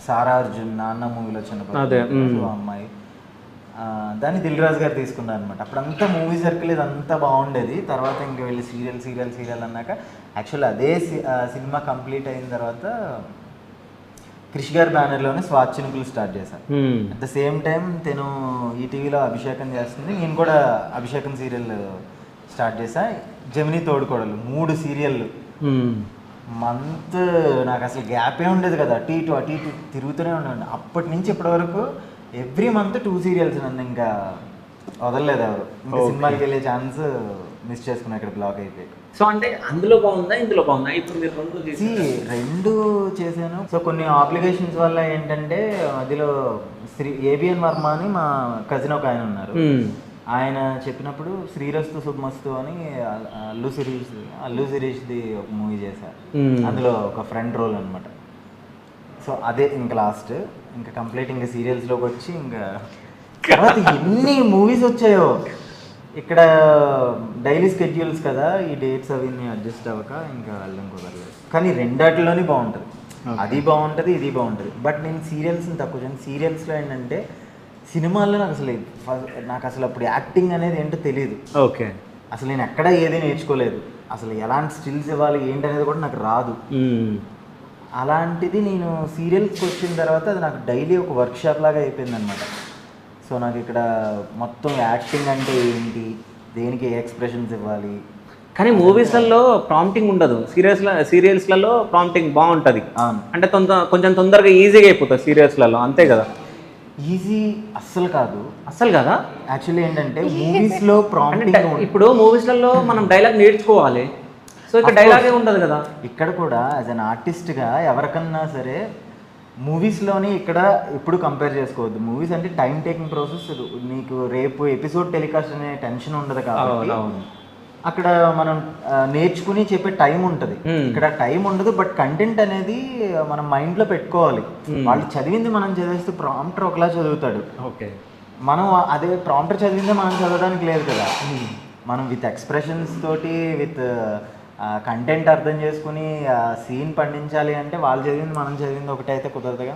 సారా అర్జున్ నాన్న మూవీలో అదే, చిన్న అమ్మాయి, దాన్ని దిల్ రాజు గారు తీసుకున్నారు అనమాట. అప్పుడంతా మూవీ సర్కిల్ ఇదంతా బాగుండేది. తర్వాత ఇంక వెళ్ళి సీరియల్ అన్నాక యాక్చువల్లీ అదే సినిమా కంప్లీట్ అయిన తర్వాత క్రిష్ గారి బ్యానర్లోనే స్వాచ్ఛినుకులు స్టార్ట్ చేశాను. అట్ ద సేమ్ టైం తను ఈటీవీలో అభిషేకం చేస్తుంది, నేను కూడా అభిషేకం సీరియల్ స్టార్ట్ చేశా. జమినీ తోడుకోడలు 3 సీరియళ్ళు మంత్, నాకు అసలు గ్యాపే ఉండేది కదా, అటు ఇటు తిరుగుతూనే ఉండండి. అప్పటి నుంచి ఇప్పటి వరకు ఎవ్రీ మంత్ 2 సీరియల్స్. నన్ను ఇంకా వదలలేదు ఎవరు. ఇంకా సినిమాకి వెళ్ళే ఛాన్స్ మిస్ చేసుకున్నా ఇక్కడ బ్లాక్ అయిపోయి. సో అంటే అందులో బాగుందా ఇందులో బాగుందా? ఇప్పుడు మీరు రెండు చేశాను. సో కొన్ని అప్లికేషన్స్ వల్ల ఏంటంటే మధ్యలో ఏబిఎన్ వర్మ అని మా కజిన్ ఒక ఆయన ఉన్నారు, ఆయన చెప్పినప్పుడు శ్రీరస్తు శుభమస్తు అని అల్లు శిరీష్ది ఒక మూవీ చేశారు. అందులో ఒక ఫ్రంట్ రోల్ అనమాట. సో అదే ఇంకా లాస్ట్, ఇంకా కంప్లీట్ ఇంకా సీరియల్స్లోకి వచ్చి ఇంకా తర్వాత ఎన్ని మూవీస్ వచ్చాయో. ఇక్కడ డైలీ స్కెడ్యూల్స్ కదా, ఈ డేట్స్ అవి అడ్జస్ట్ అవ్వక ఇంకా వెళ్ళడం కుదరలేదు. కానీ రెండాటిలోనే బాగుంటుంది, అది బాగుంటుంది ఇది బాగుంటుంది. బట్ నేను సీరియల్స్ని తక్కువ చేయను. సీరియల్స్లో ఏంటంటే సినిమాల్లో నాకు అసలు అప్పుడు యాక్టింగ్ అనేది ఏంటో తెలియదు. ఓకే, అసలు నేను ఎక్కడ ఏది నేర్చుకోలేదు, అసలు ఎలాంటి స్టిల్స్ ఇవ్వాలి ఏంటి అనేది కూడా నాకు రాదు. అలాంటిది నేను సీరియల్స్కి వచ్చిన తర్వాత అది నాకు డైలీ ఒక వర్క్షాప్ లాగా అయిపోయింది అనమాట. సో నాకు ఇక్కడ మొత్తం యాక్టింగ్ అంటే ఏంటి, దేనికి ఏ ఎక్స్ప్రెషన్స్ ఇవ్వాలి. కానీ మూవీస్లలో ప్రాంప్టింగ్ ఉండదు, సీరియల్స్లలో ప్రాంప్టింగ్ బాగుంటుంది. అంటే కొంచెం తొందరగా ఈజీగా అయిపోతుంది సీరియల్స్లలో, అంతే కదా? ఈజీ అస్సలు కాదు. అస్సలు కదా? యాక్చువల్లీ ఏంటంటే మూవీస్లో ప్రాంప్టింగ్, ఇప్పుడు మూవీస్లలో మనం డైలాగ్ నేర్చుకోవాలి, సో ఇక్కడ డైలాగే ఉండదు కదా. ఇక్కడ కూడా యాజ్ అన్ ఆర్టిస్ట్గా ఎవరికన్నా సరే మూవీస్లోని ఇక్కడ ఎప్పుడు కంపేర్ చేసుకోవద్దు. మూవీస్ అంటే టైం టేకింగ్ ప్రాసెస్. నీకు రేపు ఎపిసోడ్ టెలికాస్ట్ అనే టెన్షన్ ఉండదు కాబట్టి అక్కడ మనం నేర్చుకుని చెప్పే టైం ఉంటుంది. ఇక్కడ టైం ఉండదు, బట్ కంటెంట్ అనేది మనం మైండ్లో పెట్టుకోవాలి. వాళ్ళు చదివింది మనం చదివేస్తే ప్రాంప్టర్ ఒకలా చదువుతాడు, ఓకే, మనం అదే ప్రాంప్టర్ చదివిందే మనం చదవడానికి లేదు కదా. మనం విత్ ఎక్స్ప్రెషన్స్ తోటి విత్ కంటెంట్ అర్థం చేసుకుని సీన్ పండించాలి అంటే వాళ్ళు చదివింది మనం చదివింది ఒకటే అయితే కుదరదుగా.